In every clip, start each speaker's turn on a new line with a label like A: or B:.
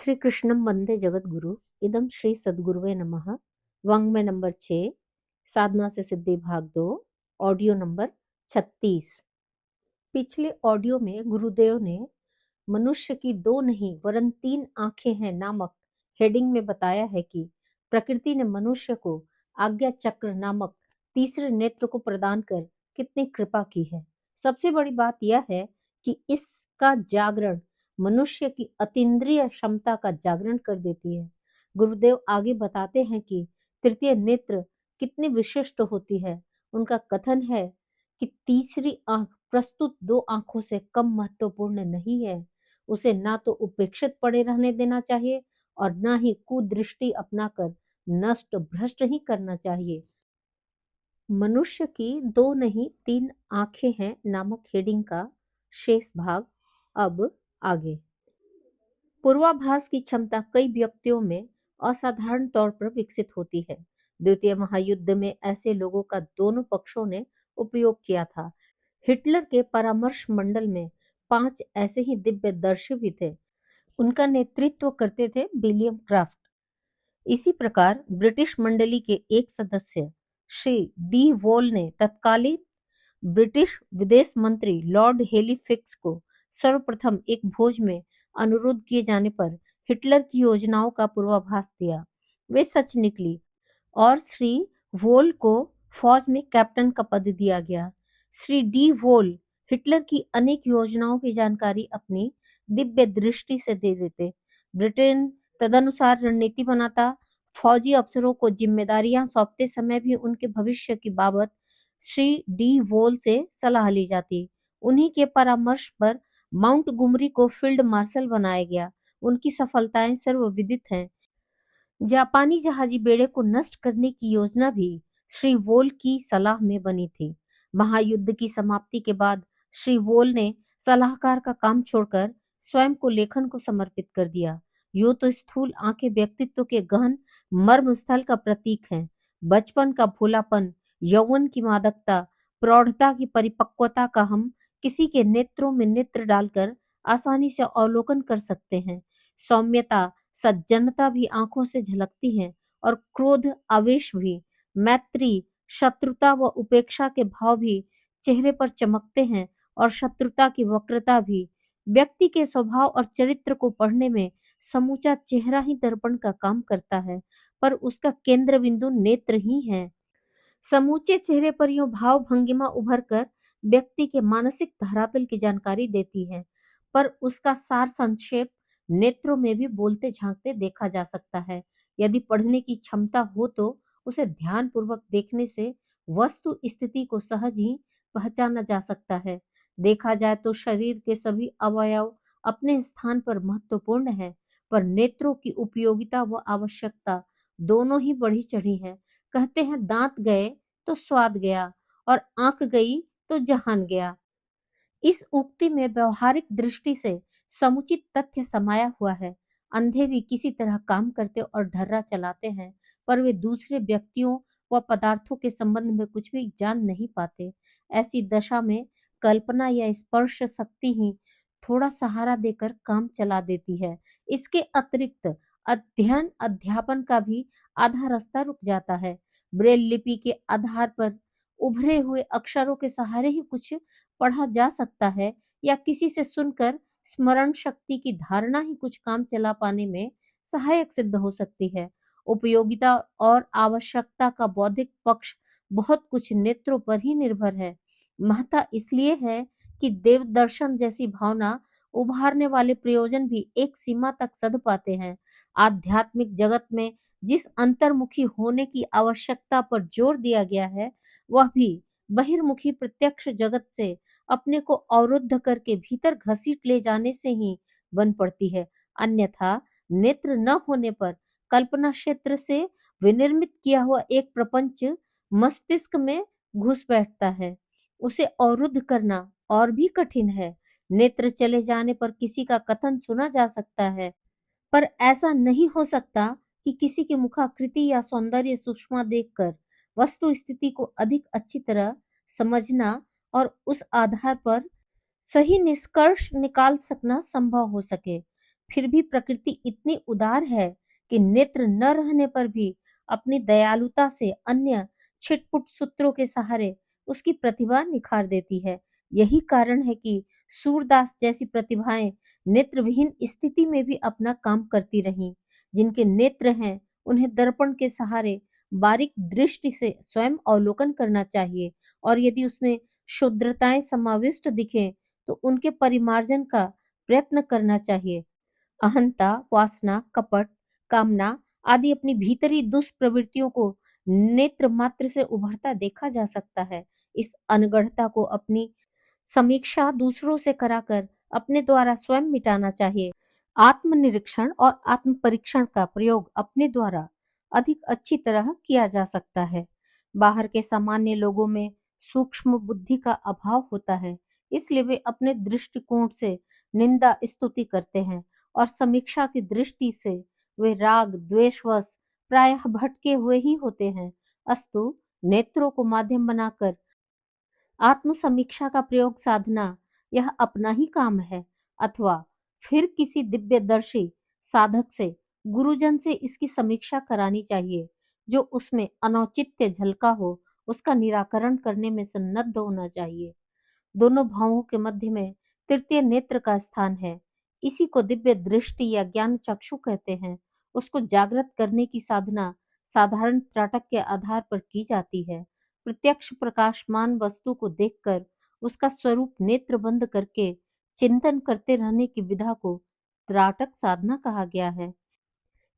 A: श्री कृष्णम वंदे जगद्गुरु इदम श्री सद्गुरुवे नमः। वाङ्मय नंबर 6, साधना से सिद्धि भाग 2, ऑडियो नंबर 36। पिछले ऑडियो में गुरुदेव ने मनुष्य की 2 नहीं वरन 3 आंखें हैं नामक हेडिंग में बताया है कि प्रकृति ने मनुष्य को आज्ञा चक्र नामक तीसरे नेत्र को प्रदान कर कितनी कृपा की है। सबसे बड़ी बात यह है कि इसका जागरण मनुष्य की अतीन्द्रिय क्षमता का जागरण कर देती है। गुरुदेव आगे बताते हैं कि तृतीय नेत्र कितनी विशिष्ट होती है। उनका कथन है कि तीसरी आंख प्रस्तुत 2 आंखों से कम महत्वपूर्ण नहीं है। उसे ना तो उपेक्षित पड़े रहने देना चाहिए और ना ही कुदृष्टि अपनाकर नष्ट भ्रष्ट ही करना चाहिए। मनुष्य की 2 नहीं 3 आंखें हैं नामक हेडिंग का शेष भाग अब आगे। पूर्वाभास की क्षमता कई व्यक्तियों में असाधारण तौर पर विकसित होती है। द्वितीय महायुद्ध में ऐसे लोगों का दोनों पक्षों ने उपयोग किया था। हिटलर के परामर्श मंडल में 5 ऐसे ही दिव्यदर्शी भी थे। उनका नेतृत्व करते थे विलियम क्राफ्ट। इसी प्रकार ब्रिटिश मंडली के एक सदस्य श्री डी वॉल ने तत्कालीन ब्रिटिश विदेश मंत्री लॉर्ड हेलीफैक्स को सर्वप्रथम एक भोज में अनुरोध किए जाने पर हिटलर की योजनाओं का पूर्वाभास दिया। वे सच निकली और श्री वोल को फौज में कैप्टन का पद दिया गया। श्री डी वोल हिटलर की अनेक योजनाओं की जानकारी अपनी दिव्य दृष्टि से दे देते। ब्रिटेन तदनुसार रणनीति बनाता। फौजी अफसरों को जिम्मेदारियां सौंपते समय भी उनके भविष्य की बाबत श्री डी वोल से सलाह ली जाती। उन्हीं के परामर्श पर माउंट गुमरी को फील्ड मार्शल बनाया गया। उनकी सफलताएं सर्वविदित हैं। जापानी जहाजी बेड़े को नष्ट करने की योजना भी श्री वोल की सलाह में बनी थी। महायुद्ध की समाप्ति के बाद श्री वोल ने सलाहकार का काम छोड़कर स्वयं को लेखन को समर्पित कर दिया। यूं तो स्थूल आंखें व्यक्तित्व के गहन मर्म स्थल का प्रतीक हैं। बचपन का भोलापन, यौवन की मादकता, प्रौढ़ता की परिपक्वता का हम किसी के नेत्रों में नेत्र डालकर आसानी से अवलोकन कर सकते हैं। सौम्यता, सज्जनता भी आंखों से झलकती है और क्रोध, आवेश भी, मैत्री, शत्रुता व उपेक्षा के भाव भी चेहरे पर चमकते हैं और शत्रुता की वक्रता भी। व्यक्ति के स्वभाव और चरित्र को पढ़ने में समूचा चेहरा ही दर्पण का काम करता है, पर उसका केंद्र बिंदु नेत्र ही है। समूचे चेहरे पर यूं भाव भंगिमा उभर कर व्यक्ति के मानसिक धरातल की जानकारी देती है, पर उसका सार संक्षेप नेत्रों में भी बोलते झांकते देखा जा सकता है। यदि पढ़ने की क्षमता हो तो उसे ध्यान पूर्वक देखने से वस्तु स्थिति को सहज ही पहचाना जा सकता है। देखा जाए तो शरीर के सभी अवयव अपने स्थान पर महत्वपूर्ण है, पर नेत्रों की उपयोगिता व आवश्यकता दोनों ही बढ़ी चढ़ी है। कहते हैं दांत गए तो स्वाद गया और आंख गई तो जहान गया। इस उक्ति में व्यवहारिक दृष्टि से समुचित तथ्य समाया हुआ है। अंधे भी किसी तरह काम करते और ढर्रा चलाते हैं, पर वे दूसरे व्यक्तियों व पदार्थों के संबंध में कुछ भी जान नहीं पाते। ऐसी दशा में कल्पना या स्पर्श शक्ति ही थोड़ा सहारा देकर काम चला देती है। इसके अतिरिक्त अध्ययन अध्यापन का भी आधा रास्ता रुक जाता है। ब्रेल लिपि के आधार पर उभरे हुए अक्षरों के सहारे ही कुछ पढ़ा जा सकता है, या किसी से सुनकर स्मरण शक्ति की धारणा ही कुछ काम चला पाने में सहायक सिद्ध हो सकती है। उपयोगिता और आवश्यकता का बौद्धिक पक्ष बहुत कुछ नेत्रों पर ही निर्भर है। महत्ता इसलिए है कि देव दर्शन जैसी भावना उभारने वाले प्रयोजन भी एक सीमा तक सध पाते हैं। आध्यात्मिक जगत में जिस अंतर्मुखी होने की आवश्यकता पर जोर दिया गया है, वह भी बहिर्मुखी प्रत्यक्ष जगत से अपने को अवरुद्ध करके भीतर घसीट ले जाने से ही बन पड़ती है। अन्यथा नेत्र न होने पर कल्पना क्षेत्र से विनिर्मित किया हुआ एक प्रपंच मस्तिष्क में घुस बैठता है। उसे अवरुद्ध करना और भी कठिन है। नेत्र चले जाने पर किसी का कथन सुना जा सकता है, पर ऐसा नहीं हो सकता कि किसी की मुखाकृति या सौंदर्य सुषमा देखकर वस्तु स्थिति को अधिक अच्छी तरह समझना और उस आधार पर सही निष्कर्ष निकाल सकना संभव हो सके। फिर भी प्रकृति इतनी उदार है कि नेत्र न रहने पर भी अपनी दयालुता से अन्य छिटपुट सूत्रों के सहारे उसकी प्रतिभा निखार देती है। यही कारण है कि सूरदास जैसी प्रतिभाएं नेत्रविहीन स्थिति में भी अपना काम करती रहीं। जिनके नेत्र हैं उन्हें दर्पण के सहारे बारीक दृष्टि से स्वयं अवलोकन करना चाहिए और यदि उसमें क्षुद्रताएं समाविष्ट दिखें तो उनके परिमार्जन का प्रयत्न करना चाहिए। अहंता, वासना, कपट, कामना आदि अपनी भीतरी दुष्प्रवृत्तियों को नेत्र मात्र से उभरता देखा जा सकता है। इस अनगढ़ता को अपनी समीक्षा दूसरों से कराकर अपने द्वारा स्वयं मिटाना चाहिए। आत्मनिरीक्षण और आत्म परीक्षण का प्रयोग अपने द्वारा अधिक अच्छी तरह किया जा सकता है। बाहर के सामान्य लोगों में सूक्ष्म बुद्धि का अभाव होता है, इसलिए वे अपने दृष्टिकोण से निंदा स्तुति करते हैं और समीक्षा की दृष्टि से वे राग द्वेषवश प्रायः भटके हुए ही होते हैं। अस्तु नेत्रों को माध्यम बनाकर आत्म समीक्षा का प्रयोग साधना यह अपना ही काम है, अथवा फिर किसी दिव्यदर्शी साधक से गुरुजन से इसकी समीक्षा करानी चाहिए। जो उसमें अनौचित्य झलका हो उसका निराकरण करने में सन्नद्ध होना चाहिए। दोनों भावों के मध्य में तृतीय नेत्र का स्थान है। इसी को दिव्य दृष्टि या ज्ञान चक्षु कहते हैं। उसको जागृत करने की साधना साधारण त्राटक के आधार पर की जाती है। प्रत्यक्ष प्रकाशमान वस्तु को देखकर उसका स्वरूप नेत्र बंद करके चिंतन करते रहने की विधा को त्राटक साधना कहा गया है।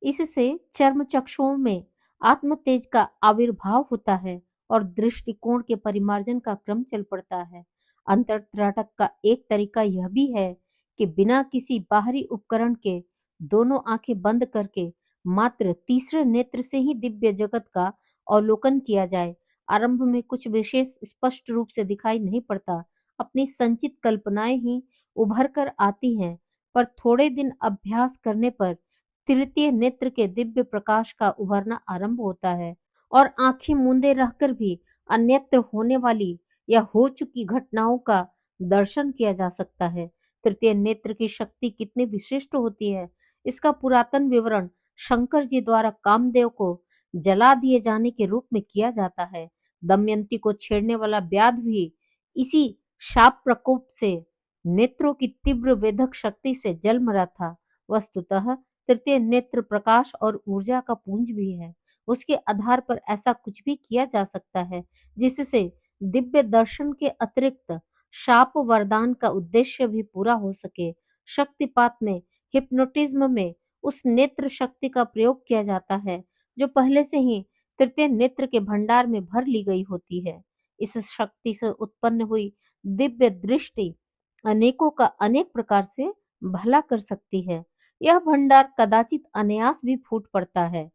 A: इससे चर्म चक्षुओं में आत्म तेज का आविर्भाव होता है और दृष्टिकोण के परिमार्जन का क्रम चल पड़ता है। अंतरत्राटक का एक तरीका यह भी है कि बिना किसी बाहरी उपकरण के दोनों आंखें बंद करके मात्र तीसरे नेत्र से ही दिव्य जगत का अवलोकन किया जाए। आरंभ में कुछ विशेष स्पष्ट रूप से दिखाई नहीं पड़ता, अपनी संचित कल्पनाएं ही उभर कर आती हैं, पर थोड़े दिन अभ्यास करने पर तृतीय नेत्र के दिव्य प्रकाश का उभरना आरंभ होता है और आंखें मूंदे रहकर भी अन्यत्र होने वाली या हो चुकी घटनाओं का दर्शन किया जा सकता है। तृतीय नेत्र की शक्ति कितनी विशिष्ट होती है, इसका पुरातन विवरण शंकर जी द्वारा कामदेव को जला दिए जाने के रूप में किया जाता है। दमयंती को छेड़ने वाला व्याध भी इसी शाप प्रकोप से नेत्रों की तीव्र वेधक शक्ति से जल मरा था। वस्तुतः तृतीय नेत्र प्रकाश और ऊर्जा का पुंज भी है। उसके आधार पर ऐसा कुछ भी किया जा सकता है जिससे दिव्य दर्शन के अतिरिक्त शाप वरदान का उद्देश्य भी पूरा हो सके। शक्तिपात में, हिप्नोटिज्म में उस नेत्र शक्ति का प्रयोग किया जाता है जो पहले से ही तृतीय नेत्र के भंडार में भर ली गई होती है। इस शक्ति से उत्पन्न हुई दिव्य दृष्टि अनेकों का अनेक प्रकार से भला कर सकती है। यह भंडार कदाचित अनायास भी फूट पड़ता है।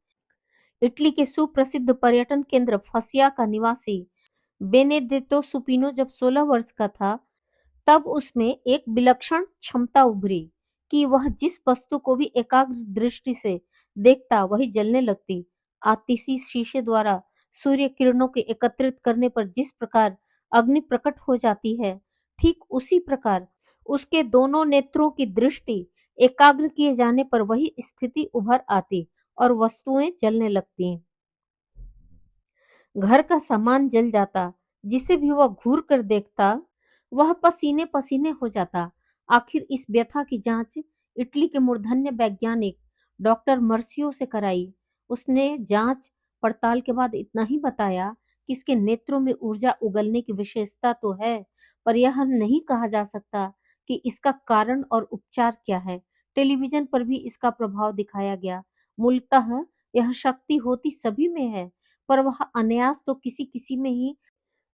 A: इटली के सुप्रसिद्ध पर्यटन केंद्र फसिया का निवासी बेनेडेत्तो सुपीनो जब 16 वर्ष का था, तब उसमें एक विलक्षण क्षमता उभरी कि वह जिस वस्तु को भी एकाग्र दृष्टि से देखता वही जलने लगती। आतिशी शीशे द्वारा सूर्य किरणों के एकत्रित करने पर जिस प्रकार अग्नि प्रकट हो जाती है, ठीक उसी प्रकार उसके दोनों नेत्रों की दृष्टि एकाग्र किए जाने पर वही स्थिति उभर आती और वस्तुएं जलने लगती। घर का सामान जल जाता, जिसे भी वह घूर कर देखता वह पसीने पसीने हो जाता। आखिर इस व्यथा की जांच इटली के मूर्धन्य वैज्ञानिक डॉक्टर मर्सियो से कराई। उसने जांच पड़ताल के बाद इतना ही बताया कि इसके नेत्रों में ऊर्जा उगलने की विशेषता तो है, पर यह नहीं कहा जा सकता कि इसका कारण और उपचार क्या है। टेलीविजन पर भी इसका प्रभाव दिखाया गया। मूलतः यह शक्ति होती सभी में है, पर वह अनायास तो किसी किसी में ही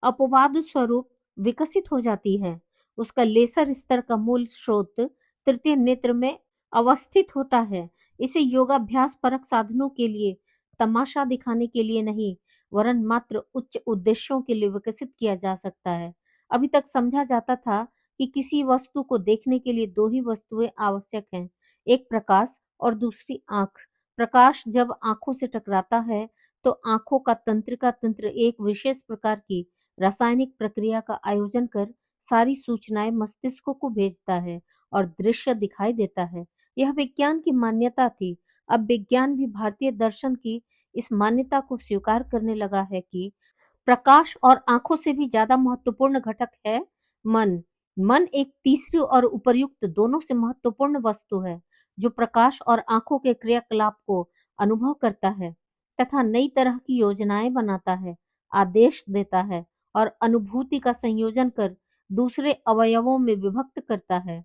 A: अपवाद स्वरूप विकसित हो जाती है। उसका लेसर स्तर का मूल स्रोत तृतीय नेत्र में अवस्थित होता है। इसे योगाभ्यास परक साधनों के लिए, तमाशा दिखाने के लिए नहीं, वरन मात्र उच्च उद्देश्यों के लिए विकसित किया जा सकता है। अभी तक समझा जाता था कि किसी वस्तु को देखने के लिए दो ही वस्तुएं आवश्यक हैं, एक प्रकाश और दूसरी आंख। प्रकाश जब आंखों से टकराता है तो आंखों का तंत्रिका तंत्र एक विशेष प्रकार की रासायनिक प्रक्रिया का आयोजन कर सारी सूचनाएं मस्तिष्क को भेजता है और दृश्य दिखाई देता है। यह विज्ञान की मान्यता थी। अब विज्ञान भी भारतीय दर्शन की इस मान्यता को स्वीकार करने लगा है कि प्रकाश और आंखों से भी ज्यादा महत्वपूर्ण घटक है मन। मन एक तीसरी और उपर्युक्त दोनों से महत्वपूर्ण वस्तु है, जो प्रकाश और आंखों के क्रियाकलाप को अनुभव करता है तथा नई तरह की योजनाएं बनाता है, आदेश देता है और अनुभूति का संयोजन कर दूसरे अवयवों में विभक्त करता है।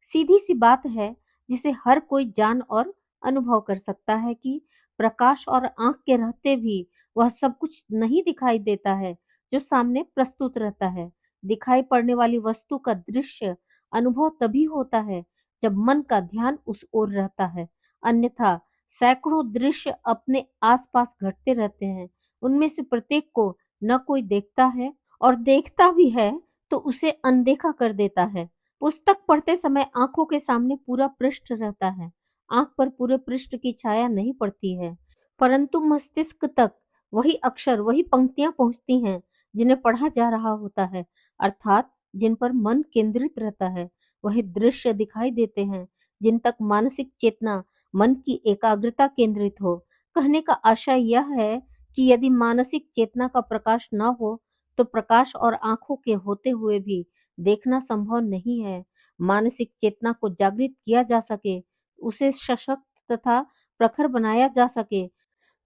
A: सीधी सी बात है, जिसे हर कोई जान और अनुभव कर सकता है कि प्रकाश और आंख के रहते भी वह सब कुछ नहीं दिखाई देता है जो सामने प्रस्तुत रहता है। दिखाई पड़ने वाली वस्तु का दृश्य अनुभव तभी होता है जब मन का ध्यान उस ओर रहता है, अन्यथा सैकड़ों दृश्य अपने आसपास घटते रहते हैं। उनमें से प्रत्येक को न कोई देखता है और देखता भी है तो उसे अनदेखा कर देता है। पुस्तक पढ़ते समय आंखों के सामने पूरा पृष्ठ रहता है। आंख पर पूरे पृष्ठ की छाया नहीं पड़ती है, परंतु मस्तिष्क तक वही अक्षर, वही पंक्तियां पहुंचती हैं जिन्हें पढ़ा जा रहा होता है, अर्थात जिन पर मन केंद्रित रहता है। वही दृश्य दिखाई देते हैं जिन तक मानसिक चेतना, मन की एकाग्रता केंद्रित हो। कहने का आशय यह है कि यदि मानसिक चेतना का प्रकाश न हो तो प्रकाश और आंखों के होते हुए भी देखना संभव नहीं है। मानसिक चेतना को जागृत किया जा सके, उसे सशक्त तथा प्रखर बनाया जा सके,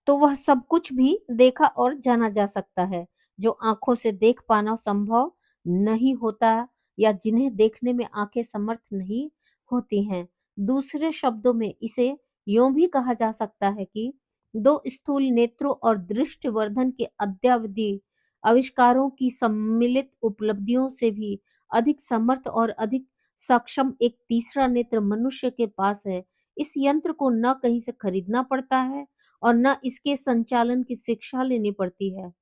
A: तो वह सब कुछ भी देखा और जाना जा सकता है जो आंखों से देख पाना संभव नहीं होता या जिन्हें देखने में आंखें समर्थ नहीं होती हैं। दूसरे शब्दों में इसे यूं भी कहा जा सकता है कि दो स्थूल नेत्रों और दृष्टिवर्धन के अद्यावधि आविष्कारों की सम्मिलित उपलब्धियों से भी अधिक समर्थ और अधिक सक्षम एक तीसरा नेत्र मनुष्य के पास है। इस यंत्र को न कहीं से खरीदना पड़ता है और न इसके संचालन की शिक्षा लेनी पड़ती है।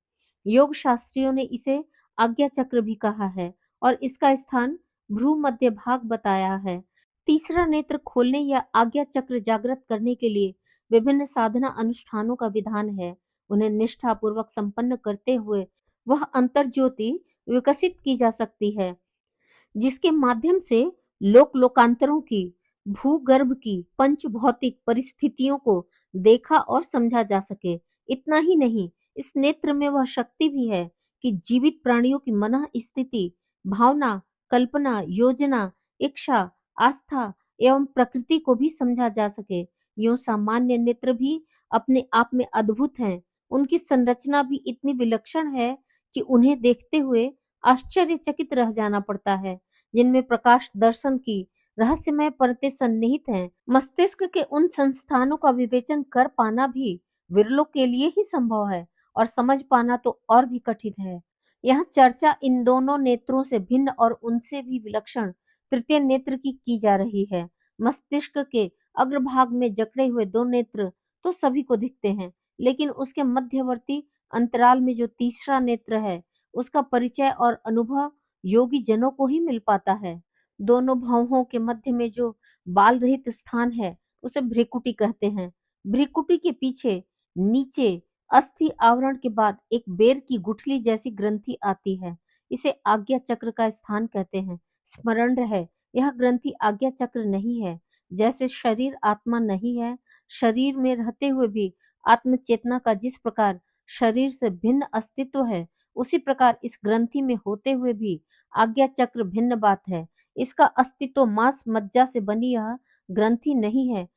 A: योग शास्त्रियों ने इसे आज्ञा चक्र भी कहा है और इसका स्थान भ्रू मध्य भाग बताया है। तीसरा नेत्र खोलने या आज्ञा चक्र जागृत करने के लिए विभिन्न साधना अनुष्ठानों का विधान है। उन्हें निष्ठा पूर्वक संपन्न करते हुए वह अंतर ज्योति विकसित की जा सकती है, जिसके माध्यम से लोक लोकांतरों की, भूगर्भ की पंच भौतिक परिस्थितियों को देखा और समझा जा सके। इतना ही नहीं, इस नेत्र में वह शक्ति भी है कि जीवित प्राणियों की मन स्थिति, भावना, कल्पना, योजना, इच्छा, आस्था एवं प्रकृति को भी समझा जा सके। यूं सामान्य नेत्र भी अपने आप में अद्भुत हैं। उनकी संरचना भी इतनी विलक्षण है कि उन्हें देखते हुए आश्चर्यचकित रह जाना पड़ता है, जिनमें प्रकाश दर्शन की रहस्यमय परतें सन्निहित हैं। मस्तिष्क के उन संस्थानों का विवेचन कर पाना भी विरलों के लिए ही संभव है और समझ पाना तो और भी कठिन है। यहाँ चर्चा इन दोनों नेत्रों से भिन्न और उनसे भी विलक्षण तृतीय नेत्र की जा रही है। मस्तिष्क के अग्रभाग में जकड़े हुए दो नेत्र तो सभी को दिखते हैं, लेकिन उसके मध्यवर्ती अंतराल में जो तीसरा नेत्र है, उसका परिचय और अनुभव योगी जनों को ही मिल पाता है। दोनों भौहों के मध्य में जो बाल रहित स्थान है, उसे भ्रिकुटी कहते हैं। भ्रिकुटी के पीछे नीचे अस्थि आवरण के बाद एक बेर की गुठली जैसी ग्रंथि आती है। इसे आज्ञा चक्र का स्थान कहते हैं। स्मरण रहे, यह ग्रंथि आज्ञा चक्र नहीं है। जैसे शरीर आत्मा नहीं है, शरीर में रहते हुए भी आत्म चेतना का जिस प्रकार शरीर से भिन्न अस्तित्व है, उसी प्रकार इस ग्रंथि में होते हुए भी आज्ञा चक्र भिन्न बात है। इसका अस्तित्व मांस मज्जा से बनी यह ग्रंथि नहीं है,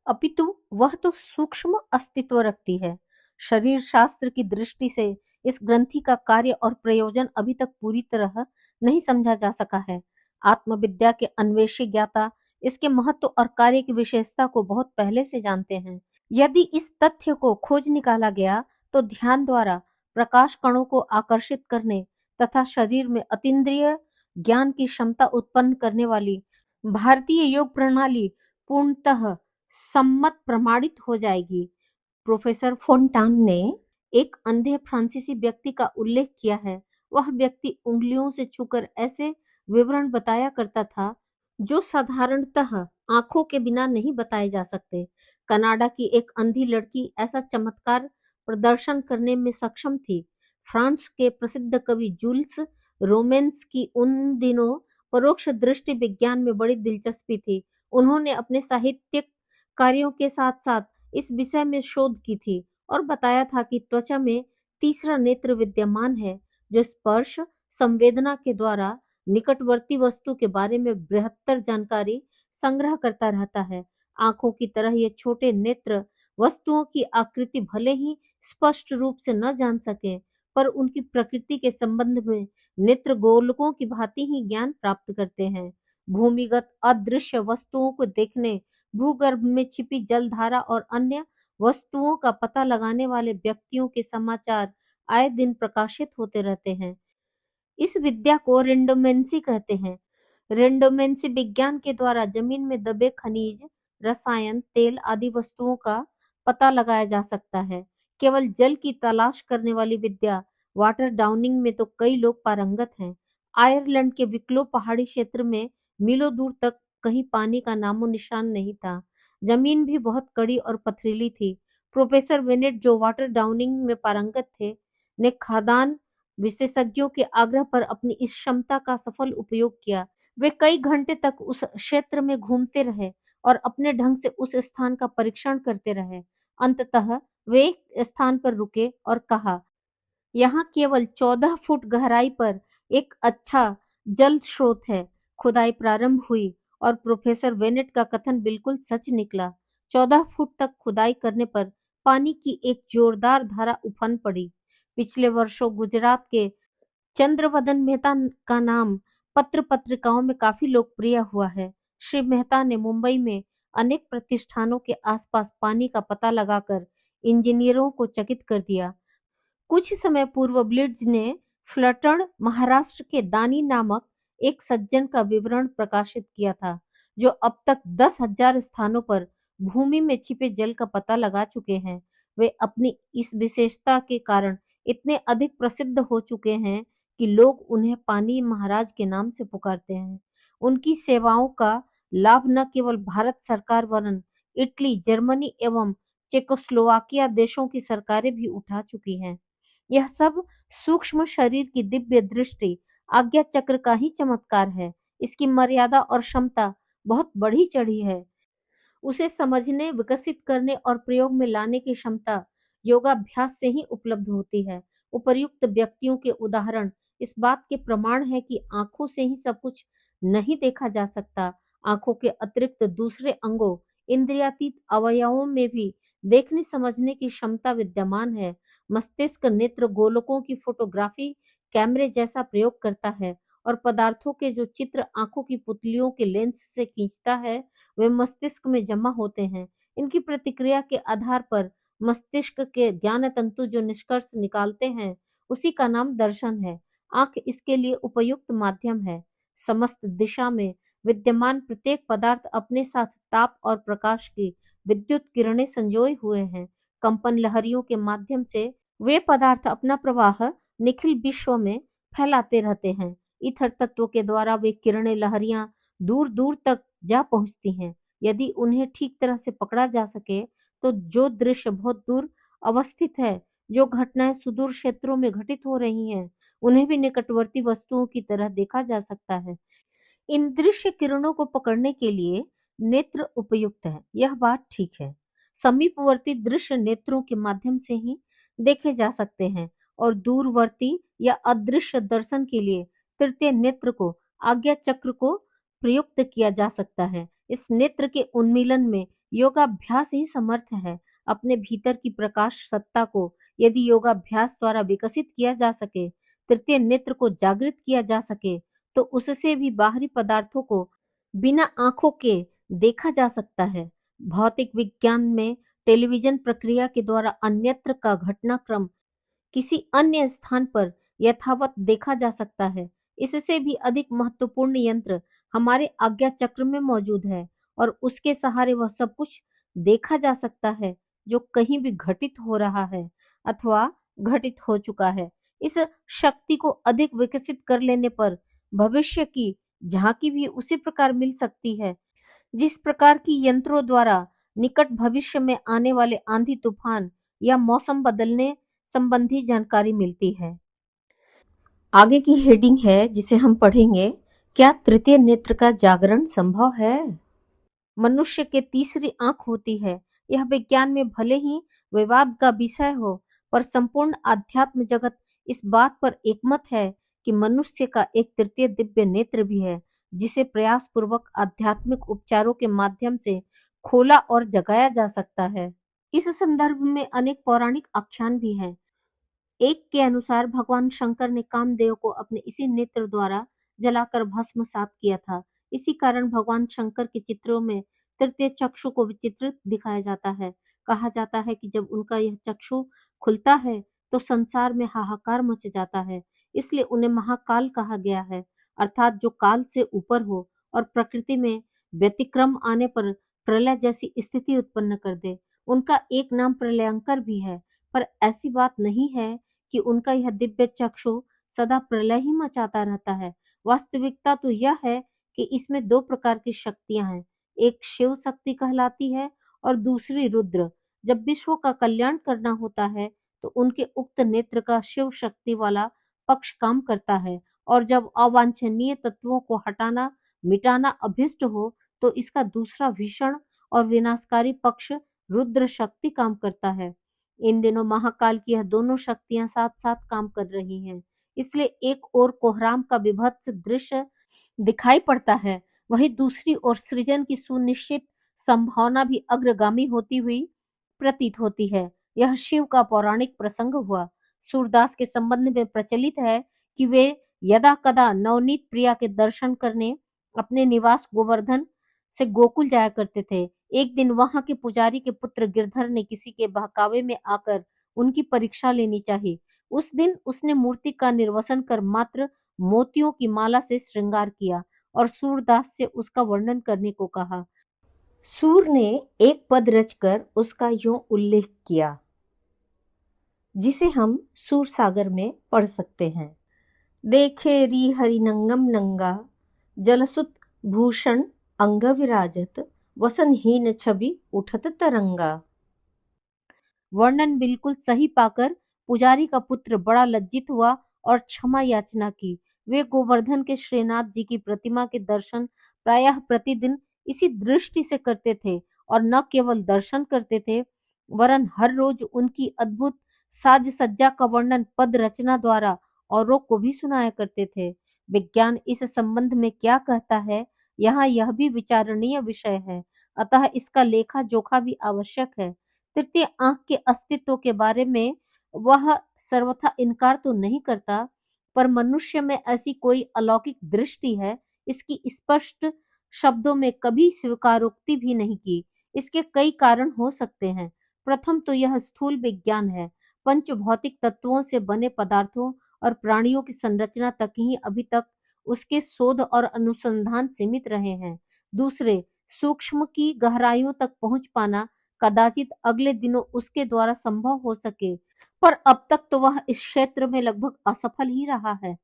A: अपितु वह तो सूक्ष्म अस्तित्व रखती है। शरीर शास्त्र की दृष्टि से इस ग्रंथि का कार्य और प्रयोजन अभी तक पूरी तरह नहीं समझा जा सका है। आत्मविद्या के अन्वेषी ज्ञाता इसके महत्व और कार्य की विशेषता को बहुत पहले से जानते हैं। यदि इस तथ्य को खोज निकाला गया तो ध्यान द्वारा प्रकाश कणों को आकर्षित करने तथा शरीर में अतीन्द्रिय ज्ञान की क्षमता उत्पन्न करने वाली भारतीय योग प्रणाली पूर्णतः सम्मत प्रमाणित हो जाएगी। प्रोफेसर फोंटान ने एक अंधे फ्रांसीसी व्यक्ति का उल्लेख किया है। वह व्यक्ति उंगलियों से छूकर ऐसे विवरण बताया करता था जो साधारणतः आंखों के बिना नहीं बताए जा सकते। कनाडा की एक अंधी लड़की ऐसा चमत्कार प्रदर्शन करने में सक्षम थी। फ्रांस के प्रसिद्ध कवि जूल्स रोमेंस की उन दिनों परोक्ष दृष्टि विज्ञान में बड़ी दिलचस्पी थी। उन्होंने अपने साहित्यिक कार्यों के साथ-साथ इस विषय में शोध की थी और बताया था कि त्वचा में तीसरा नेत्र विद्यमान है, जो स्पर्श संवेदना के द्वारा निकटवर्ती वस्तु के बारे में बृहत्तर जानकारी संग्रह करता रहता है। आँखों की तरह ये छोटे नेत्र वस्तुओं की आकृति भले ही स्पष्ट रूप से न जान सकें, पर उनकी प्रकृति के संबंध में नेत्र गोलकों की भांति ही ज्ञान प्राप्त करते हैं। भूमिगत अदृश्य वस्तुओं को देखने, भूगर्भ में छिपी जलधारा और अन्य वस्तुओं का पता लगाने वाले व्यक्तियों के समाचार आए दिन प्रकाशित होते रहते हैं। इस विद्या को रेंडोमेंसी कहते हैं। रेंडोमेंसी विज्ञान के द्वारा जमीन में दबे खनिज, रसायन, तेल आदि वस्तुओं का पता लगाया जा सकता है। केवल जल की तलाश करने वाली विद्या वाटर डाउनिंग में तो कई लोग पारंगत हैं। आयरलैंड के विक्लो पहाड़ी क्षेत्र में मीलों दूर तक कहीं पानी का नामो निशान नहीं था। जमीन भी बहुत कड़ी और पथरीली थी। प्रोफेसर वेनेट, जो वाटर डाउनिंग में पारंगत थे, ने खादान विशेषज्ञों के आग्रह पर अपनी इस क्षमता का सफल उपयोग किया। वे कई घंटे तक उस क्षेत्र में घूमते रहे और अपने ढंग से उस स्थान का परीक्षण करते रहे। अंततः वे एक स्थान पर रुके और कहा, यहाँ केवल 14 फुट गहराई पर एक अच्छा जल स्रोत है। खुदाई प्रारंभ हुई और प्रोफेसर वेनेट का कथन बिल्कुल सच निकला। 14 फुट तक खुदाई करने पर पानी की एक जोरदार धारा उफन पड़ी। पिछले वर्षों गुजरात के चंद्रवदन मेहता का नाम पत्र पत्रिकाओं में काफी लोकप्रिय हुआ है। श्री मेहता ने मुंबई में अनेक प्रतिष्ठानों के आसपास पानी का पता लगाकर इंजीनियरों को चकित कर दिया। कुछ समय पूर्व ब्लिट्ज ने फ्लटन, महाराष्ट्र के दानी नामक एक सज्जन का विवरण प्रकाशित किया था, जो अब तक 10,000 स्थानों पर भूमि में छिपे जल का पता लगा चुके हैं। वे अपनी इस विशेषता के कारण इतने अधिक प्रसिद्ध हो चुके हैं कि लोग उन्हें पानी महाराज के नाम से पुकारते हैं। उनकी सेवाओं का लाभ न केवल भारत सरकार वरन इटली, जर्मनी एवं चेकोस्लोवाकिया देशों की सरकारें भी उठा चुकी हैं। यह सब सूक्ष्म शरीर की दिव्य दृष्टि, आज्ञा चक्र का ही चमत्कार है। इसकी मर्यादा और क्षमता बहुत बढ़ी चढ़ी है। उसे समझने, विकसित करने और प्रयोग में लाने की क्षमता योगाभ्यास से ही उपलब्ध होती है। उपर्युक्त व्यक्तियों के उदाहरण इस बात के प्रमाण है कि आंखों से ही सब कुछ नहीं देखा जा सकता। आंखों के अतिरिक्त दूसरे अंगों, इंद्रियातीत अवयवों में भी देखने समझने की क्षमता विद्यमान है। मस्तिष्क नेत्र गोलकों की फोटोग्राफी कैमरे जैसा प्रयोग करता है और पदार्थों के जो चित्र आंखों की पुतलियों के लेंस से खींचता है, वे मस्तिष्क में जमा होते हैं। इनकी प्रतिक्रिया के आधार पर मस्तिष्क के ज्ञान तंतु जो निष्कर्ष निकालते हैं, उसी का नाम दर्शन है। आंख इसके लिए उपयुक्त माध्यम है। समस्त दिशा में विद्यमान प्रत्येक पदार्थ अपने साथ ताप और प्रकाश की विद्युत किरणें संजोए हुए हैं। कंपन लहरियों के माध्यम से वे पदार्थ अपना प्रवाह निखिल विश्व में फैलाते रहते हैं। ईथर तत्व के द्वारा वे किरणें लहरियां दूर दूर तक जा पहुंचती हैं। यदि उन्हें ठीक तरह से पकड़ा जा सके तो जो दृश्य बहुत दूर अवस्थित है, जो घटनाएं सुदूर क्षेत्रों में घटित हो रही हैं, उन्हें भी निकटवर्ती वस्तुओं की तरह देखा जा सकता है। इन दृश्य किरणों को पकड़ने के लिए नेत्र उपयुक्त है, यह बात ठीक है। समीपवर्ती दृश्य नेत्रों के माध्यम से ही देखे जा सकते हैं और दूरवर्ती या अदृश्य दर्शन के लिए तृतीय नेत्र को, आज्ञा चक्र को प्रयुक्त किया जा सकता है। इस नेत्र के उन्मीलन में योगाभ्यास ही समर्थ है। अपने भीतर की प्रकाश सत्ता को यदि योगाभ्यास द्वारा विकसित किया जा सके, तृतीय नेत्र को जागृत किया जा सके, तो उससे भी बाहरी पदार्थों को बिना आंखों के देखा जा सकता है। भौतिक विज्ञान में टेलीविजन प्रक्रिया के द्वारा अन्यत्र का घटनाक्रम किसी अन्य स्थान पर यथावत देखा जा सकता है। इससे भी अधिक महत्वपूर्ण यंत्र हमारे आज्ञा चक्र में मौजूद है और उसके सहारे वह सब कुछ देखा जा सकता है जो कहीं भी घटित हो रहा है अथवा घटित हो चुका है। इस शक्ति को अधिक विकसित कर लेने पर भविष्य की झांकी भी उसी प्रकार मिल सकती है, जिस प्रकार की यंत्रों द्वारा निकट भविष्य में आने वाले आंधी तूफान या मौसम बदलने संबंधी जानकारी मिलती है। आगे की हेडिंग है जिसे हम पढ़ेंगे, क्या तृतीय नेत्र का जागरण संभव है? मनुष्य के तीसरी आंख होती है। यह विज्ञान में भले ही विवाद का विषय हो, पर संपूर्ण आध्यात्म जगत इस बात पर एकमत है कि मनुष्य का एक तृतीय दिव्य नेत्र भी है, जिसे प्रयास पूर्वक आध्यात्मिक उपचारों के माध्यम से खोला और जगाया जा सकता है। इस संदर्भ में अनेक पौराणिक आख्यान भी हैं। एक के अनुसार भगवान शंकर ने कामदेव को अपने इसी नेत्र द्वारा जलाकर भस्मसात किया था। इसी कारण भगवान शंकर के चित्रों में तृतीय चक्षु को विचित्रित दिखाया जाता है। कहा जाता है कि जब उनका यह चक्षु खुलता है तो संसार में हाहाकार मच जाता है। इसलिए उन्हें महाकाल कहा गया है, अर्थात जो काल से ऊपर हो और प्रकृति में व्यतिक्रम आने पर प्रलय जैसी स्थिति उत्पन्न कर दे। उनका एक नाम प्रलयंकर भी है, पर ऐसी बात नहीं है कि उनका यह दिव्य चक्षु सदा प्रलय ही मचाता रहता है। वास्तविकता तो यह है कि इसमें दो प्रकार की शक्तियां हैं, एक शिव शक्ति कहलाती है और दूसरी रुद्र। जब विश्व का कल्याण करना होता है तो उनके उक्त नेत्र का शिव शक्ति वाला पक्ष काम करता है, और जब अवांछनीय तत्वों को हटाना मिटाना अभिष्ट हो तो इसका दूसरा भीषण और विनाशकारी पक्ष रुद्र शक्ति काम करता है। इन दिनों महाकाल की यह दोनों शक्तियां साथ साथ काम कर रही हैं, इसलिए एक ओर कोहराम का विभत्स दृश्य दिखाई पड़ता है, वहीं दूसरी ओर सृजन की सुनिश्चित संभावना भी अग्रगामी होती हुई प्रतीत होती है। यह शिव का पौराणिक प्रसंग हुआ। सूरदास के संबंध में प्रचलित है कि वे यदा कदा नवनीत प्रिया के दर्शन करने अपने निवास गोवर्धन से गोकुल जाया करते थे। एक दिन वहां के पुजारी के पुत्र गिरधर ने किसी के बहकावे में आकर उनकी परीक्षा लेनी चाहिए। उस दिन उसने मूर्ति का निर्वसन कर मात्र मोतियों की माला से श्रृंगार किया और सूरदास से उसका वर्णन करने को कहा। सूर ने एक पद रचकर उसका यूं उल्लेख किया, जिसे हम सूर सागर में पढ़ सकते हैं। देखे री हरिनंगम नंगा, जलसुत भूषण अंग विराजत, वसनहीन छवि उठत तरंगा। वर्णन बिल्कुल सही पाकर पुजारी का पुत्र बड़ा लज्जित हुआ और क्षमा याचना की। वे गोवर्धन के श्रीनाथ जी की प्रतिमा के दर्शन प्रायः प्रतिदिन इसी दृष्टि से करते थे, और न केवल दर्शन करते थे वरन हर रोज उनकी अद्भुत साज सज्जा का वर्णन पद रचना द्वारा औरों को भी सुनाया करते थे। विज्ञान इस संबंध में क्या कहता है, यहाँ यह भी विचारणीय विषय है, अतः इसका लेखा जोखा भी आवश्यक है। तृतीय आंख के अस्तित्व के बारे में वह सर्वथा इनकार तो नहीं करता, पर मनुष्य में ऐसी कोई अलौकिक दृष्टि है, इसकी स्पष्ट शब्दों में कभी स्वीकारोक्ति भी नहीं की। इसके कई कारण हो सकते हैं। प्रथम तो यह स्थूल विज्ञान है। पंच भौतिक तत्वों से बने पदार्थों और प्राणियों की संरचना तक ही अभी तक उसके शोध और अनुसंधान सीमित रहे हैं। दूसरे, सूक्ष्म की गहराइयों तक पहुंच पाना कदाचित अगले दिनों उसके द्वारा संभव हो सके, पर अब तक तो वह इस क्षेत्र में लगभग असफल ही रहा है।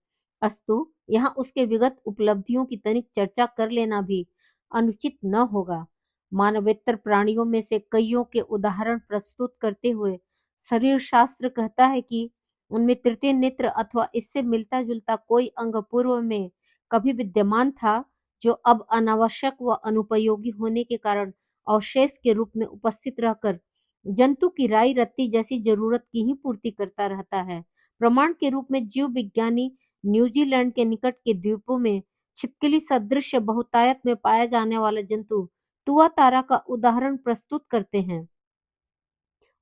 A: अस्तु, यहाँ उसके विगत उपलब्धियों की तनिक चर्चा कर लेना भी अनुचित न होगा। मानवेतर प्राणियों में से कईयों के उदाहरण प्रस्तुत करते हुए शरीर शास्त्र कहता है कि उनमें तृतीय नेत्र अथवा इससे मिलता जुलता कोई अंग पूर्व में कभी विद्यमान था, जो अब अनावश्यक व अनुपयोगी होने के कारण अवशेष के रूप में उपस्थित रहकर जंतु की राई रत्ती जैसी जरूरत की ही पूर्ति करता रहता है। प्रमाण के रूप में जीव विज्ञानी न्यूजीलैंड के निकट के द्वीपों में छिपकली सदृश बहुतायत में पाया जाने वाला जंतु तुआ तारा का उदाहरण प्रस्तुत करते हैं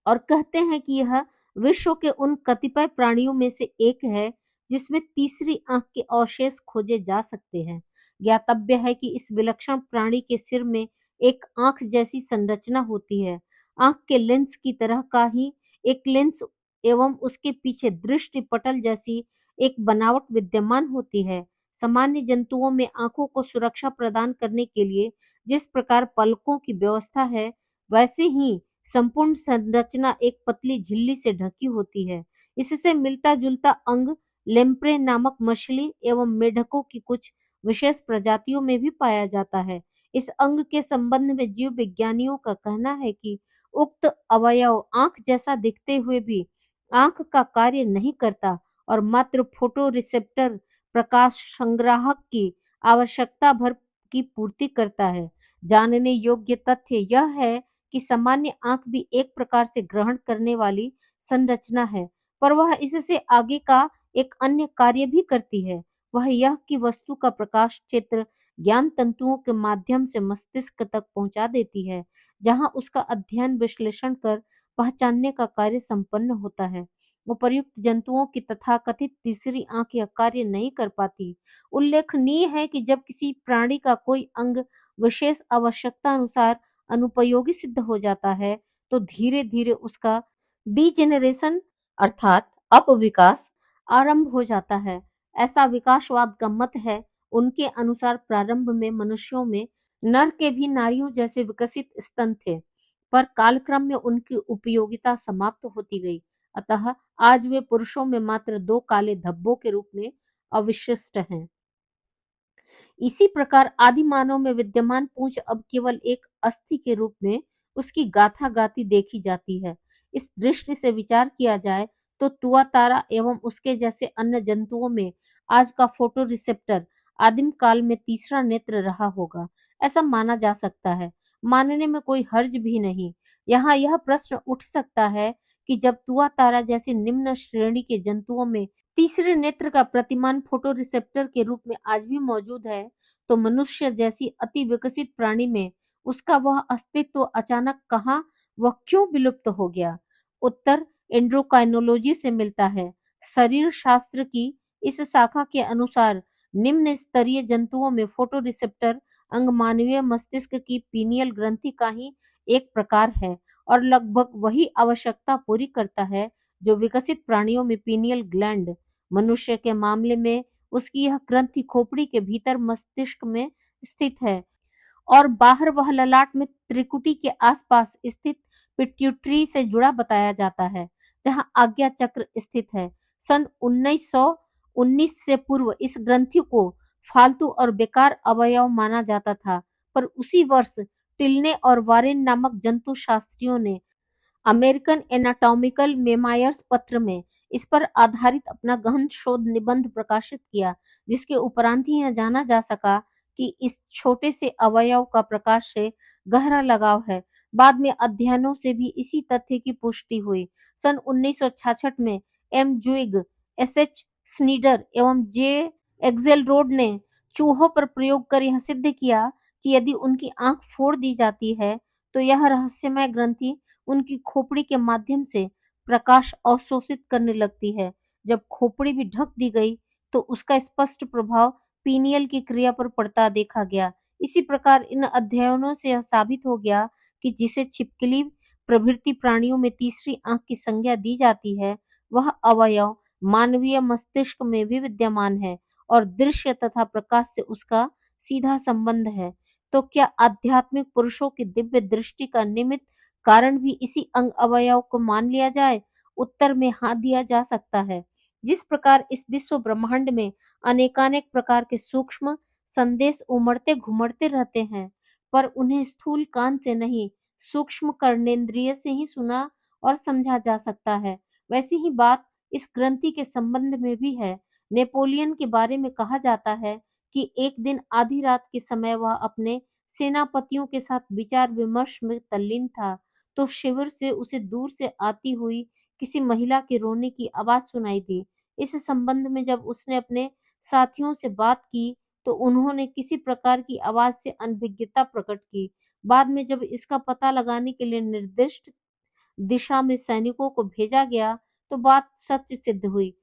A: और कहते हैं कि यह विश्व के उन कतिपय प्राणियों में से एक है जिसमें तीसरी आंख के अवशेष खोजे जा सकते हैं। ज्ञातव्य है कि इस विलक्षण प्राणी के सिर में एक आंख जैसी संरचना होती है। आंख के लेंस की तरह का ही एक लेंस एवं उसके पीछे दृष्टि पटल जैसी एक बनावट विद्यमान होती है। सामान्य जंतुओं में आंखों को सुरक्षा प्रदान करने के लिए जिस प्रकार पलकों की व्यवस्था है, वैसे ही संपूर्ण संरचना एक पतली झिल्ली से ढकी होती है। इससे मिलता जुलता अंग लेम्प्रे नामक मछली एवं मेढकों की कुछ विशेष प्रजातियों में भी पाया जाता है। इस अंग के संबंध में जीव विज्ञानियों का कहना है कि उक्त अवयव आंख जैसा दिखते हुए भी आंख का कार्य नहीं करता और मात्र फोटो रिसेप्टर प्रकाश संग्राहक की आवश्यकता भर की पूर्ति करता है। जानने योग्य तथ्य यह है कि सामान्य आंख भी एक प्रकार से ग्रहण करने वाली संरचना है, पर वह इससे आगे का एक अन्य कार्य भी करती है। वह यह कि वस्तु का प्रकाश चित्र ज्ञान तंतुओं के माध्यम से मस्तिष्क तक पहुंचा देती है, जहां उसका अध्ययन विश्लेषण कर पहचानने का कार्य संपन्न होता है। उपर्युक्त जंतुओं की तथाकथित तीसरी आंख यह कार्य नहीं कर पाती। उल्लेखनीय है कि जब किसी प्राणी का कोई अंग विशेष आवश्यकता अनुसार अनुपयोगी सिद्ध हो जाता है, तो धीरे धीरे उसका डिजेनरेशन अर्थात अपविकास आरंभ हो जाता है। ऐसा विकासवाद का मत है। उनके अनुसार प्रारंभ में मनुष्यों में नर के भी नारियों जैसे विकसित स्तन थे, पर कालक्रम में उनकी उपयोगिता समाप्त होती गई। अतः आज वे पुरुषों में मात्र 2 काले धब्बों के रूप में अवशिष्ट हैं। इसी प्रकार आदि मानव में विद्यमान पूंछ अब केवल एक अस्थि के रूप में उसकी गाथा गाती देखी जाती है। इस दृष्टि से विचार किया जाए तो तुआ तारा एवं उसके जैसे अन्य जंतुओं में आज का फोटो रिसेप्टर आदिम काल में तीसरा नेत्र रहा होगा, ऐसा माना जा सकता है। मानने में कोई हर्ज भी नहीं। यहाँ यह प्रश्न उठ सकता है कि जब तुआ तारा जैसे निम्न श्रेणी के जंतुओं में तीसरे नेत्र का प्रतिमान फोटो रिसेप्टर के रूप में आज भी मौजूद है, तो मनुष्य जैसी अति विकसित प्राणी में उसका वह अस्तित्व अचानक कहाँ व क्यों विलुप्त हो गया? उत्तर एंड्रोकाइनोलॉजी से मिलता है। शरीर शास्त्र की इस शाखा के अनुसार निम्न स्तरीय जंतुओं में फोटो रिसेप्टर अंग मानवीय मस्तिष्क की पीनियल ग्रंथि का ही एक प्रकार है और लगभग वही आवश्यकता पूरी करता है जो विकसित प्राणियों में पीनियल ग्लैंड। मनुष्य के मामले में उसकी यह ग्रंथि खोपड़ी के भीतर मस्तिष्क में स्थित है और बाहर वह ललाट में त्रिकुटी के आसपास स्थित पिट्यूटरी से जुड़ा बताया जाता है, जहां आज्ञा चक्र स्थित है। सन 1919 से पूर्व इस ग्रंथि को फालतू और बेकार अवयव माना जाता था, पर उसी वर्ष टिल्ने और वारेन नामक जंतु शास्त्रियों ने अमेरिकन एनाटॉमिकल मेमायर्स पत्र में इस पर आधारित अपना गहन शोध निबंध प्रकाशित किया, जिसके उपरांत ही यह जाना जा सका कि इस छोटे से अवयव का प्रकाश से गहरा लगाव है। बाद में अध्ययनों से भी इसी तथ्य की पुष्टि हुई। सन 1966 में एम जुइग, एस एच स्नीडर एवं जे एक्सेलरोड ने चूहों पर प्रयोग कर यह सिद्ध किया कि यदि उनकी आंख फोड़ दी जाती है तो यह रहस्यमय ग्रंथि उनकी खोपड़ी के माध्यम से प्रकाश अवशोषित करने लगती है। जब खोपड़ी भी ढक दी गई तो उसका स्पष्ट प्रभाव पीनियल की क्रिया पर पड़ता देखा गया। इसी प्रकार इन अध्ययनों से यह साबित हो गया कि जिसे छिपकली प्रभृति प्राणियों में तीसरी आंख की संज्ञा दी जाती है, वह अवयव मानवीय मस्तिष्क में भी विद्यमान है और दृश्य तथा प्रकाश से उसका सीधा संबंध है। तो क्या आध्यात्मिक पुरुषों की दिव्य दृष्टि का निमित्त कारण भी इसी अंग अवयव को मान लिया जाए? उत्तर में हाँ दिया जा सकता है। जिस प्रकार इस विश्व ब्रह्मांड में अनेकानेक प्रकार के सूक्ष्म संदेश उमड़ते घुमड़ते रहते हैं, पर उन्हें स्थूल कान से नहीं, सूक्ष्म कर्णेंद्रिय से ही सुना और समझा जा सकता है, वैसी ही बात इस ग्रंथि के संबंध में भी है। नेपोलियन के बारे में कहा जाता है कि एक दिन आधी रात के समय वह अपने सेनापतियों के साथ विचार विमर्श में तल्लीन था, तो शिविर से उसे दूर से आती हुई किसी महिला के रोने की आवाज सुनाई दी। इस संबंध में जब उसने अपने साथियों से बात की, तो उन्होंने किसी प्रकार की आवाज से अनभिज्ञता प्रकट की। बाद में जब इसका पता लगाने के लिए निर्दिष्ट दिशा में सैनिकों को भेजा गया, तो बात सच सिद्ध हुई।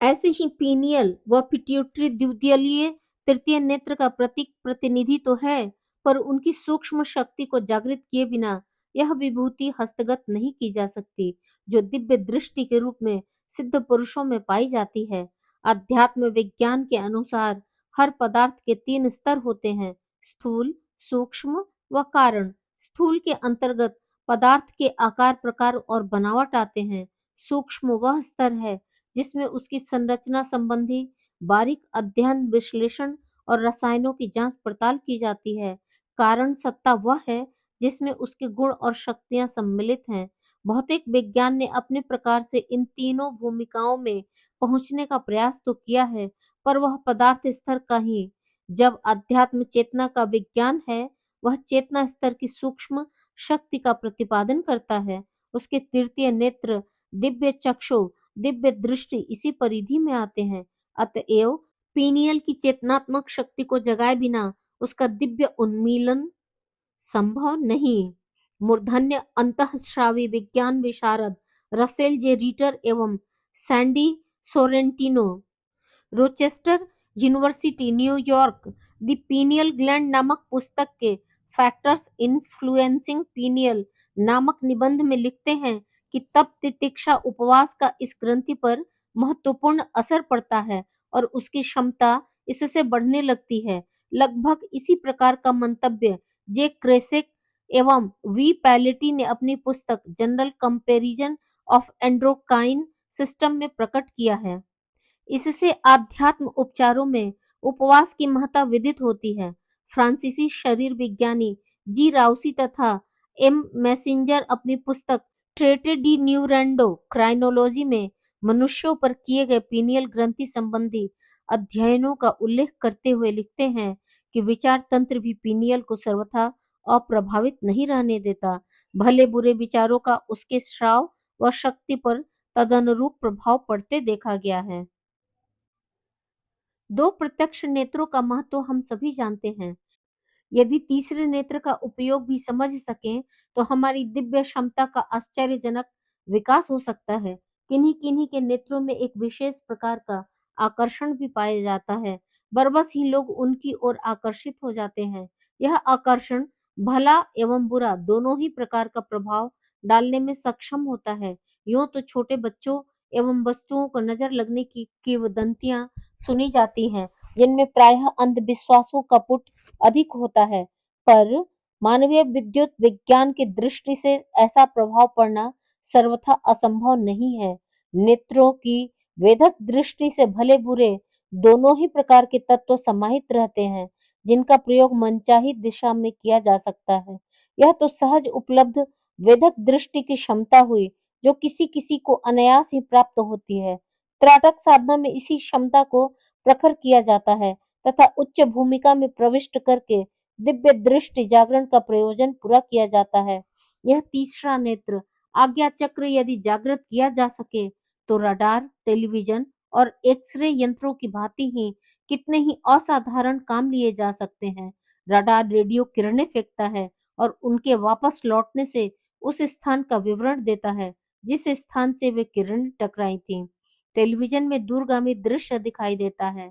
A: ऐसे ही पीनियल व पिट्यूटरी द्विदलीय तृतीय नेत्र का प्रतीक प्रतिनिधि तो है, पर उनकी सूक्ष्म शक्ति को जागृत किए बिना यह विभूति हस्तगत नहीं की जा सकती, जो दिव्य दृष्टि के रूप में सिद्ध पुरुषों में पाई जाती है। अध्यात्म विज्ञान के अनुसार हर पदार्थ के 3 स्तर होते हैं, स्थूल, सूक्ष्म व कारण। स्थूल के अंतर्गत पदार्थ के आकार, प्रकार और बनावट आते हैं। सूक्ष्म वह स्तर है जिसमें उसकी संरचना संबंधी बारीक अध्ययन, विश्लेषण और रसायनों की जांच पड़ताल की जाती है। कारण सत्ता वह है जिसमें उसके गुण और शक्तियां सम्मिलित हैं। भौतिक विज्ञान ने अपने प्रकार से इन तीनों भूमिकाओं में पहुंचने का प्रयास तो किया है, पर वह पदार्थ स्तर का ही। जब अध्यात्म चेतना का विज्ञान है, वह चेतना स्तर की सूक्ष्म शक्ति का प्रतिपादन करता है। उसके तृतीय नेत्र, दिव्य चक्षु, दिव्य दृष्टि इसी परिधि में आते हैं। अतएव पीनियल की चेतनात्मक शक्ति को जगाए बिना उसका दिव्य उन्मीलन संभव नहीं। मूर्धन्य अंतःस्रावी विज्ञान विशारद रसेल जे रीटर एवं Sandy Sorrentino Rochester university New York the pineal gland नामक पुस्तक के फैक्टर्स इन्फ्लुएंसिंग पीनियल नामक निबंध में लिखते हैं कि तप तितिक्षा उपवास का इस ग्रंथि पर महत्वपूर्ण असर पड़ता है और उसकी क्षमता इससे बढ़ने लगती है। लगभग इसी प्रकार का मंतव्य जे क्रेसेक एवं वी पैलेटी ने अपनी पुस्तक general comparison of endocrine system में प्रकट किया है। इससे आध्यात्म उपचारों में उपवास की महत्ता विदित होती है। फ्रांसीसी शरीर विज्ञानी जी राउसी तथा एम मैसेंजर अपनी पुस्तक ट्रेटे डी न्यूरेंडो क्राइनोलॉजी में मनुष्यों पर किए गए पीनियल ग्रंथि संबंधी अध्ययनों का उल्लेख करते हुए लिखते हैं कि विचार तंत्र भी पीनियल को सर्वथा अप्रभावित नहीं रहने देता। भले बुरे विचारों का उसके श्राव व शक्ति पर तदनुरूप प्रभाव पड़ते देखा गया है। दो प्रत्यक्ष नेत्रों का महत्व हम सभी जानते हैं। यदि तीसरे नेत्र का उपयोग भी समझ सकें तो हमारी दिव्य क्षमता का आश्चर्यजनक विकास हो सकता है। किन्हीं किन्हीं के नेत्रों में एक विशेष प्रकार का आकर्षण भी पाया जाता है। बरबस ही लोग उनकी ओर आकर्षित हो जाते हैं। यह आकर्षण भला एवं बुरा दोनों ही प्रकार का प्रभाव डालने में सक्षम होता है। यूं तो छोटे बच्चों एवं वस्तुओं को नजर लगने की किंवदंतियां सुनी जाती हैं, जिनमें प्रायः अंधविश्वासों का पुट अधिक होता है, पर मानवीय विद्युत विज्ञान की दृष्टि से ऐसा प्रभाव पड़ना सर्वथा असंभव नहीं है। नेत्रों की वेधक दृष्टि से भले बुरे दोनों ही प्रकार के तत्व समाहित रहते हैं, जिनका प्रयोग मनचाही दिशा में किया जा सकता है। यह तो सहज उपलब्ध वेधक दृष्टि की क्षमता हुई, जो किसी किसी को अनायास ही प्राप्त होती है। त्राटक साधना में इसी क्षमता को प्रखर किया जाता है तथा उच्च भूमिका में प्रविष्ट करके दिव्य दृष्टि जागरण का प्रयोजन पूरा किया जाता है। यह तीसरा नेत्र आज्ञा चक्र यदि जागृत किया जा सके तो रडार, टेलीविजन और एक्सरे यंत्रों की भांति ही कितने ही असाधारण काम लिए जा सकते हैं। रडार रेडियो किरणें फेंकता है और उनके वापस लौटने से उस स्थान का विवरण देता है जिस स्थान से वे किरणें टकराई थीं। टेलीविजन में दूरगामी दृश्य दिखाई देता है।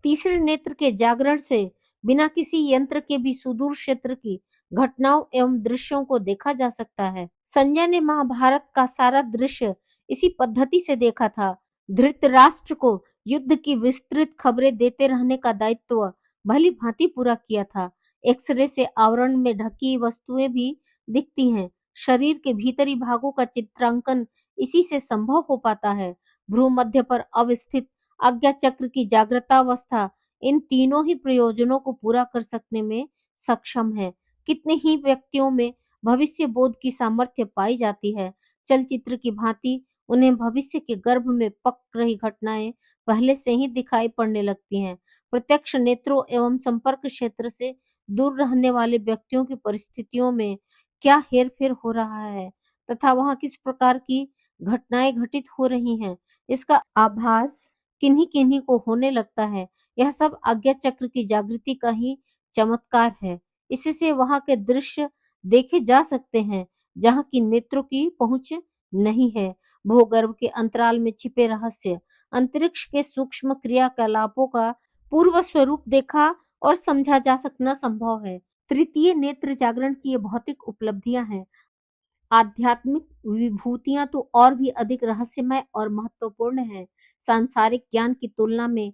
A: तीसरे नेत्र के जागरण से बिना किसी यंत्र के भी सुदूर क्षेत्र की घटनाओं एवं दृश्यों को देखा जा सकता है। संजय ने महाभारत का सारा दृश्य इसी पद्धति से देखा था। धृतराष्ट्र को युद्ध की विस्तृत खबरें देते रहने का दायित्व भली भांति पूरा किया था। एक्सरे से आवरण में ढकी वस्तुएं भी दिखती हैं। शरीर के भीतरी भागों का चित्रांकन इसी से संभव हो पाता है। भ्रूमध्य पर अवस्थित आज्ञा चक्र की जागृतावस्था इन तीनों ही प्रयोजनों को पूरा कर सकने में सक्षम है। कितने ही व्यक्तियों में भविष्य बोध की सामर्थ्य पाई जाती है। चलचित्र की भांति उन्हें भविष्य के गर्भ में पक रही घटनाएं पहले से ही दिखाई पड़ने लगती हैं। प्रत्यक्ष नेत्रों एवं संपर्क क्षेत्र से दूर रहने वाले व्यक्तियों की परिस्थितियों में क्या हेरफेर हो रहा है तथा वहां किस प्रकार की घटनाएं घटित हो रही हैं, इसका आभास किन्हीं किन्हीं को होने लगता है। यह सब आज्ञा चक्र की जागृति का ही चमत्कार है। इससे वहां के दृश्य देखे जा सकते हैं जहां की नेत्रों की पहुंच नहीं है। भूगर्भ के अंतराल में छिपे रहस्य, अंतरिक्ष के सूक्ष्म क्रियाकलापों का पूर्व स्वरूप देखा और समझा जा सकना संभव है। तृतीय नेत्र जागरण की ये भौतिक उपलब्धियां हैं। आध्यात्मिक विभूतियां तो और भी अधिक रहस्यमय और महत्वपूर्ण है। सांसारिक ज्ञान की तुलना में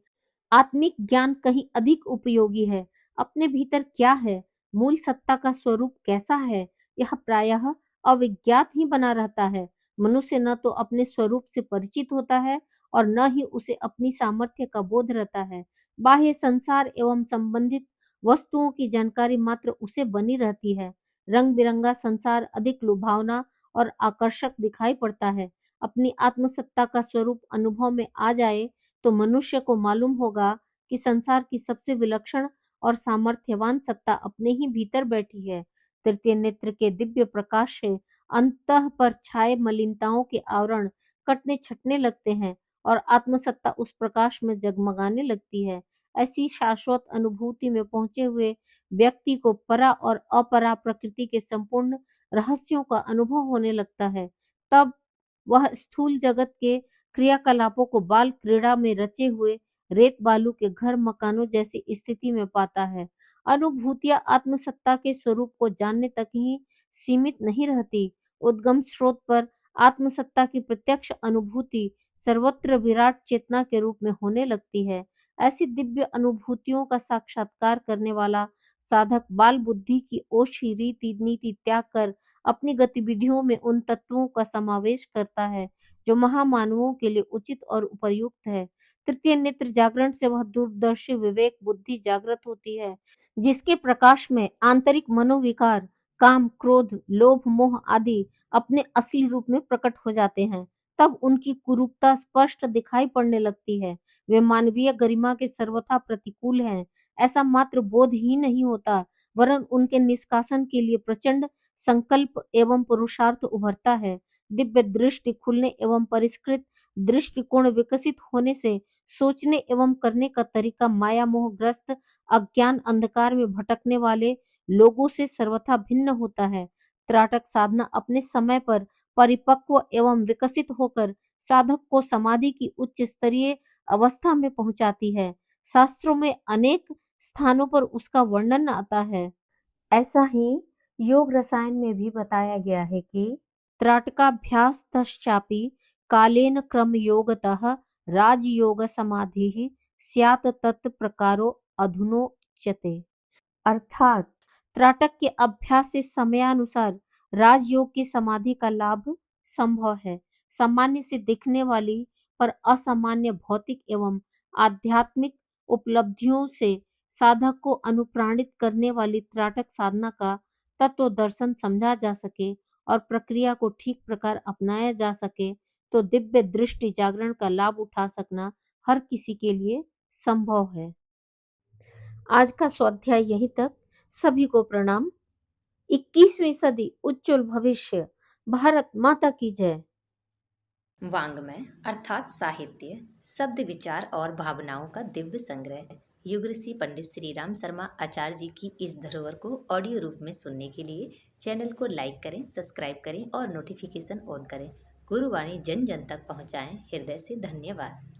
A: आत्मिक ज्ञान कहीं अधिक उपयोगी है। अपने भीतर क्या है, मूल सत्ता का स्वरूप कैसा है, यह प्रायः अविज्ञात ही बना रहता है। मनुष्य न तो अपने स्वरूप से परिचित होता है और न ही उसे अपनी सामर्थ्य का बोध रहता है। बाह्य संसार एवं संबंधित वस्तुओं की जानकारी मात्र उसे बनी रहती है। रंग बिरंगा संसार अधिक लुभावना और आकर्षक दिखाई पड़ता है। अपनी आत्मसत्ता का स्वरूप अनुभव में आ जाए तो मनुष्य को मालूम होगा कि संसार की सबसे विलक्षण और सामर्थ्यवान सत्ता अपने ही भीतर बैठी है। तृतीय नेत्र के दिव्य प्रकाश से अंतः पर छाए मलिनताओं के आवरण कटने छटने लगते हैं और आत्मसत्ता उस प्रकाश में जगमगाने लगती है। ऐसी शाश्वत अनुभूति में पहुंचे हुए व्यक्ति को परा और अपरा प्रकृति के संपूर्ण रहस्यों का अनुभव होने लगता है। तब वह स्थूल जगत के क्रियाकलापों को बाल क्रीड़ा में रचे हुए रेत बालू के घर मकानों जैसी स्थिति में पाता है। अनुभूतियां आत्मसत्ता के स्वरूप को जानने तक ही सीमित नहीं रहती। उद्गम स्रोत पर आत्मसत्ता की प्रत्यक्ष अनुभूति सर्वत्र विराट चेतना के रूप में होने लगती है। ऐसी दिव्य अनुभूतियों का साक्षात्कार करने वाला साधक बाल बुद्धि की ओछी रीति नीति त्याग कर अपनी गतिविधियों में उन तत्वों का समावेश करता है जो महामानवों के लिए उचित और उपयुक्त है। तृतीय नेत्र जागरण से वह दूरदर्शी विवेक बुद्धि जागृत होती है, जिसके प्रकाश में आंतरिक मनोविकार, काम, क्रोध, लोभ, मोह आदि अपने असली रूप में प्रकट हो जाते हैं। तब उनकी कुरूपता स्पष्ट दिखाई पड़ने लगती है। वे मानवीय गरिमा के सर्वथा प्रतिकूल हैं, ऐसा मात्र बोध ही नहीं होता, वरन उनके निष्कासन के लिए प्रचंड संकल्प एवं पुरुषार्थ उभरता है। दिव्य दृष्टि खुलने एवं परिष्कृत दृष्टिकोण विकसित होने से सोचने एवं करने का तरीका माया मोहग्रस्त अज्ञान अंधकार में भटकने वाले लोगों से सर्वथा भिन्न होता है। त्राटक साधना अपने समय पर परिपक्व एवं विकसित होकर साधक को समाधि की उच्च स्तरीय अवस्था में पहुंचाती है। शास्त्रों में अनेक स्थानों पर उसका वर्णन आता है। ऐसा ही योग रसायन में भी बताया गया है कि त्राटकाभ्यासतश्चापि कालेन क्रमयोगतः राजयोग समाधि स्यात् तत्प्रकारो अधुनोच्यते। अर्थात त्राटक के अभ्यास से समयानुसार राजयोग की समाधि का लाभ संभव है। सामान्य से दिखने वाली पर असामान्य भौतिक एवं आध्यात्मिक उपलब्धियों से साधक को अनुप्राणित करने वाली त्राटक साधना का तत्व दर्शन समझा जा सके और प्रक्रिया को ठीक प्रकार अपनाया जा सके तो दिव्य दृष्टि जागरण का लाभ उठा सकना हर किसी के लिए संभव है। आज का स्वाध्याय यहीं तक। सभी को प्रणाम। 21वीं सदी उज्जवल भविष्य। भारत माता की जय।
B: वाङ्मय अर्थात साहित्य, शब्द, विचार और भावनाओं का दिव्य संग्रह। युग ऋषि पंडित श्री राम शर्मा आचार्य जी की इस धरोहर को ऑडियो रूप में सुनने के लिए चैनल को लाइक करें, सब्सक्राइब करें और नोटिफिकेशन ऑन करें। गुरुवाणी जन जन तक पहुँचाएं। हृदय से धन्यवाद।